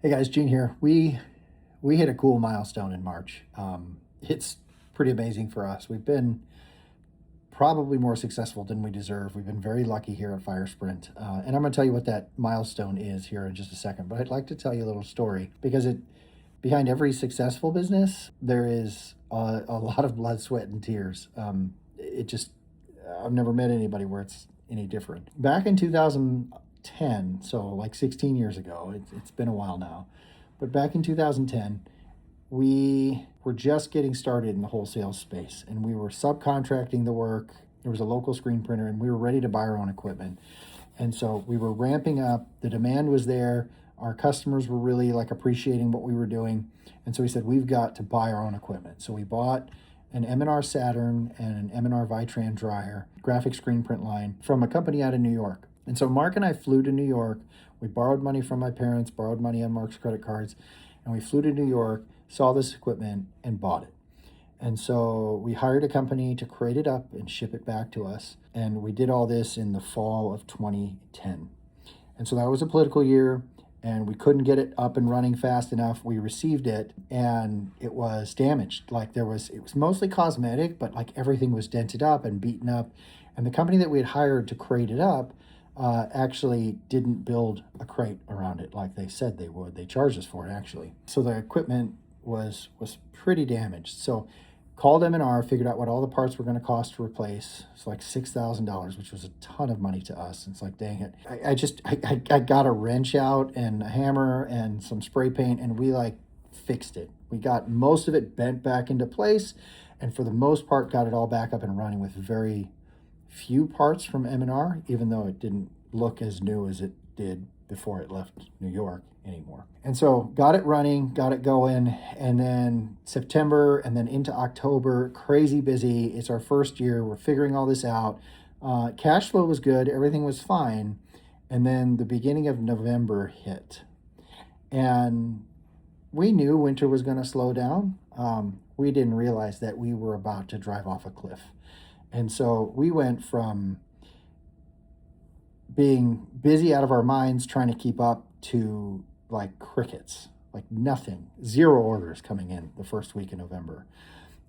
Hey guys, Gene here. We hit a cool milestone in March. It's pretty amazing for us. We've been probably more successful than we deserve. We've been very lucky here at Fire Sprint, and I'm going to tell you what that milestone is here in just a second. But I'd like to tell you a little story because behind every successful business there is a lot of blood, sweat, and tears. I've never met anybody where it's any different. Back in 2010, so like 16 years ago, it's been a while now, but back in 2010, we were just getting started in the wholesale space and we were subcontracting the work. There was a local screen printer and we were ready to buy our own equipment. And so we were ramping up, the demand was there. Our customers were really like appreciating what we were doing. And so we said, we've got to buy our own equipment. So we bought an M&R Saturn and an M&R Vitran dryer, graphic screen print line from a company out of New York. And so Mark and I flew to New York. We borrowed money from my parents, borrowed money on Mark's credit cards, and we flew to New York, saw this equipment, and bought it. And so we hired a company to crate it up and ship it back to us. And we did all this in the fall of 2010. And so that was a political year and we couldn't get it up and running fast enough. We received it and it was damaged. It was mostly cosmetic, but like everything was dented up and beaten up. And the company that we had hired to crate it up actually didn't build a crate around it like they said they would. They charged us for it actually. So the equipment was pretty damaged. So called M&R, figured out what all the parts were going to cost to replace. It's like $6,000, which was a ton of money to us. It's like, dang it. I got a wrench out and a hammer and some spray paint and we like fixed it. We got most of it bent back into place and for the most part got it all back up and running with very few parts from M&R, even though it didn't look as new as it did before it left New York anymore. And so got it running, got it going, and then September and then into October, crazy busy. It's our first year. We're figuring all this out. Cash flow was good. Everything was fine. And then the beginning of November hit. And we knew winter was going to slow down. We didn't realize that we were about to drive off a cliff. And so we went from being busy out of our minds trying to keep up to like crickets, like nothing, zero orders coming in the first week in November.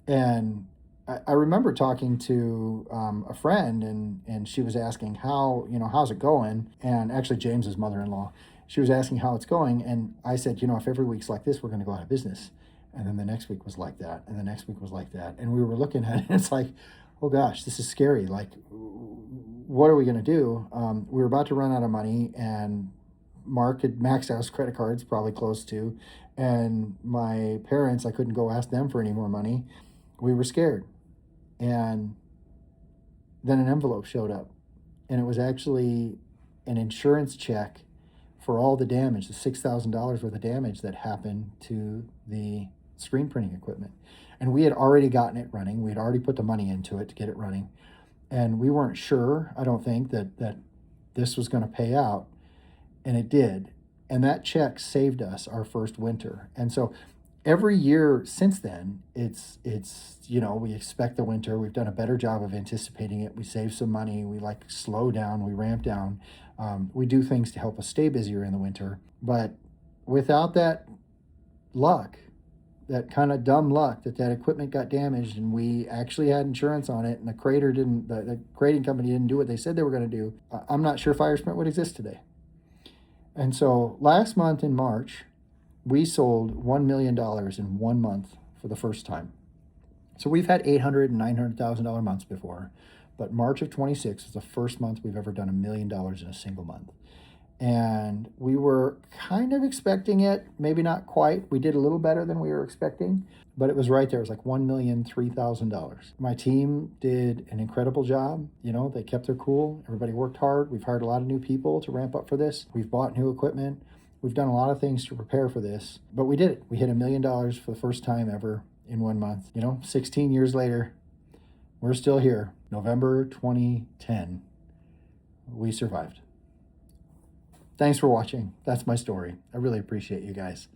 And I remember talking to a friend and she was asking how's it going? And actually James's mother-in-law, she was asking how it's going. And I said, if every week's like this, we're going to go out of business. And then the next week was like that. And the next week was like that. And we were looking at it and it's like, oh gosh, this is scary. Like, what are we going to do? We were about to run out of money and Mark had maxed out his credit cards, probably close to, and my parents, I couldn't go ask them for any more money. We were scared. And then an envelope showed up and it was actually an insurance check for all the damage, the $6,000 worth of damage that happened to the screen printing equipment. And we had already gotten it running. We had already put the money into it to get it running. And we weren't sure, I don't think, that this was going to pay out. And it did. And that check saved us our first winter. And so every year since then, it's we expect the winter. We've done a better job of anticipating it. We save some money. We slow down. We ramp down. We do things to help us stay busier in the winter. But without that luck, that kind of dumb luck that equipment got damaged and we actually had insurance on it and the crating company didn't do what they said they were going to do, I'm not sure Fire Sprint would exist today. And so last month in March, we sold $1 million in 1 month for the first time. So we've had $800,000 and $900,000 months before, but March of 26 was the first month we've ever done $1 million in a single month. And we were kind of expecting it, maybe not quite. We did a little better than we were expecting, but it was right there. It was like $1,003,000. My team did an incredible job. They kept their cool. Everybody worked hard. We've hired a lot of new people to ramp up for this. We've bought new equipment. We've done a lot of things to prepare for this, but we did it. We hit $1 million for the first time ever in 1 month. 16 years later, we're still here. November 2010, we survived. Thanks for watching. That's my story. I really appreciate you guys.